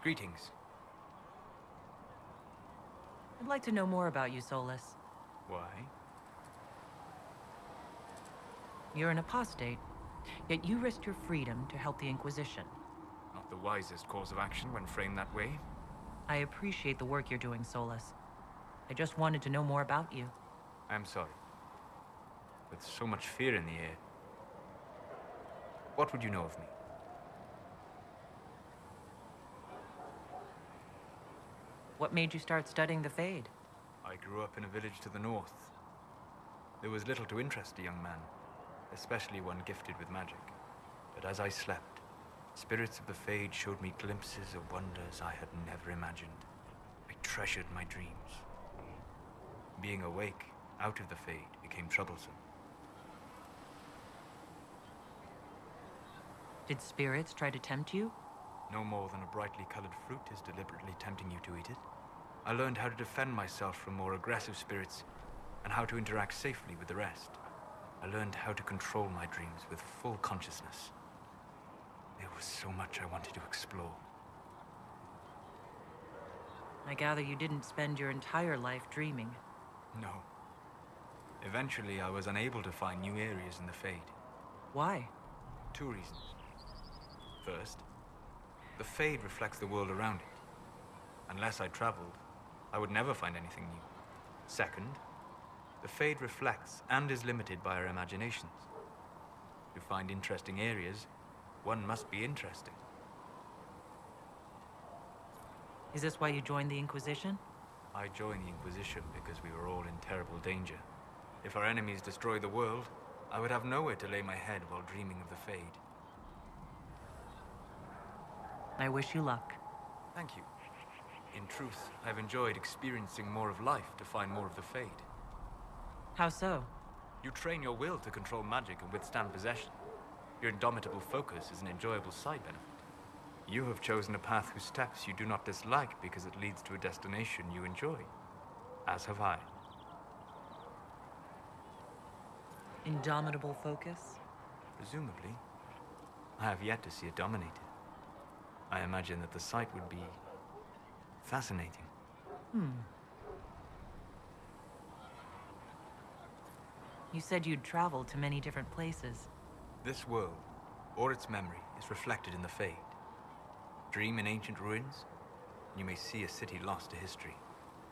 Greetings. I'd like to know more about you, Solas. Why? You're an apostate, yet you risked your freedom to help the Inquisition. Not the wisest course of action when framed that way. I appreciate the work you're doing, Solas. I just wanted to know more about you. I'm sorry. With so much fear in the air. What would you know of me? What made you start studying the Fade? I grew up in a village to the north. There was little to interest a young man, especially one gifted with magic. But as I slept, spirits of the Fade showed me glimpses of wonders I had never imagined. I treasured my dreams. Being awake, out of the Fade, became troublesome. Did spirits try to tempt you? No more than a brightly colored fruit is deliberately tempting you to eat it. I learned how to defend myself from more aggressive spirits and how to interact safely with the rest. I learned how to control my dreams with full consciousness. There was so much I wanted to explore. I gather you didn't spend your entire life dreaming. No. Eventually, I was unable to find new areas in the Fade. Why? 2 reasons. First, the Fade reflects the world around it. Unless I traveled, I would never find anything new. Second, the Fade reflects and is limited by our imaginations. To find interesting areas, one must be interested. Is this why you joined the Inquisition? I joined the Inquisition because we were all in terrible danger. If our enemies destroy the world, I would have nowhere to lay my head while dreaming of the Fade. I wish you luck. Thank you. In truth, I've enjoyed experiencing more of life to find more of the Fade. How so? You train your will to control magic and withstand possession. Your indomitable focus is an enjoyable side benefit. You have chosen a path whose steps you do not dislike because it leads to a destination you enjoy. As have I. Indomitable focus? Presumably. I have yet to see it dominated. I imagine that the sight would be fascinating. You said you'd traveled to many different places. This world, or its memory, is reflected in the Fade. Dream in ancient ruins, and you may see a city lost to history.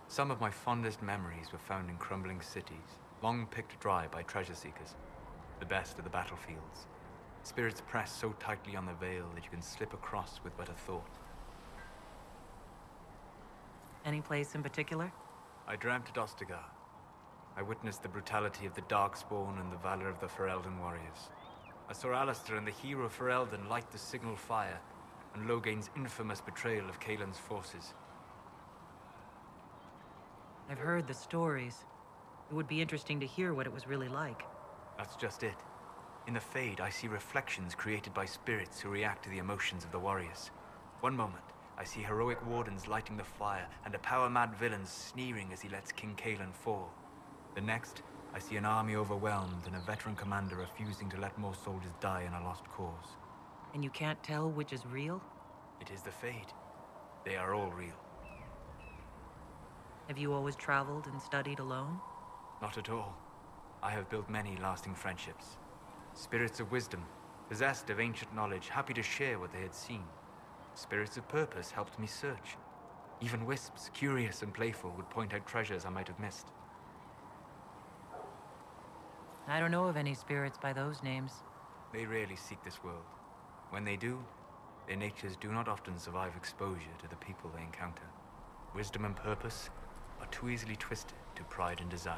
Some of my fondest memories were found in crumbling cities, long picked dry by treasure seekers. The best of the battlefields. Spirits press so tightly on the veil that you can slip across with but a thought. Any place in particular? I dreamt at Ostagar. I witnessed the brutality of the Darkspawn and the valor of the Ferelden warriors. I saw Alistair and the hero Ferelden light the signal fire, and Logain's infamous betrayal of Kaelin's forces. I've heard the stories. It would be interesting to hear what it was really like. That's just it. In the Fade, I see reflections created by spirits who react to the emotions of the warriors. One moment, I see heroic wardens lighting the fire, and a power-mad villain sneering as he lets King Kaelin fall. The next, I see an army overwhelmed and a veteran commander refusing to let more soldiers die in a lost cause. And you can't tell which is real? It is the Fade. They are all real. Have you always traveled and studied alone? Not at all. I have built many lasting friendships. Spirits of wisdom, possessed of ancient knowledge, happy to share what they had seen. Spirits of purpose helped me search. Even wisps, curious and playful, would point out treasures I might have missed. I don't know of any spirits by those names. They rarely seek this world. When they do, their natures do not often survive exposure to the people they encounter. Wisdom and purpose are too easily twisted to pride and desire.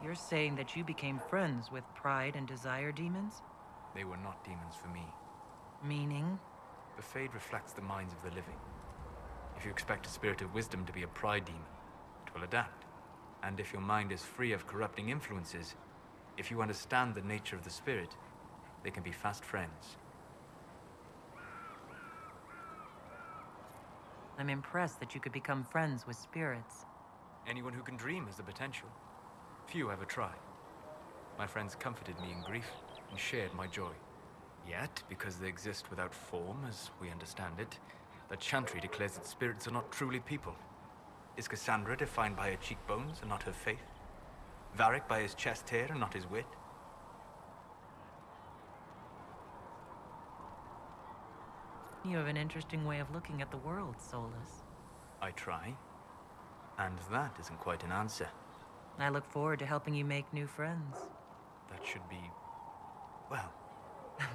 You're saying that you became friends with pride and desire demons? They were not demons for me. Meaning? The Fade reflects the minds of the living. If you expect a spirit of wisdom to be a pride demon, it will adapt. And if your mind is free of corrupting influences, if you understand the nature of the spirit, they can be fast friends. I'm impressed that you could become friends with spirits. Anyone who can dream has the potential. Few ever try. My friends comforted me in grief and shared my joy. Yet, because they exist without form, as we understand it, the Chantry declares that spirits are not truly people. Is Cassandra defined by her cheekbones and not her faith? Varric by his chest hair and not his wit? You have an interesting way of looking at the world, Solas. I try. And that isn't quite an answer. I look forward to helping you make new friends. That should be... well...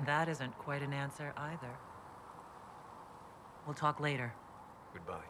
That isn't quite an answer either. We'll talk later. Goodbye.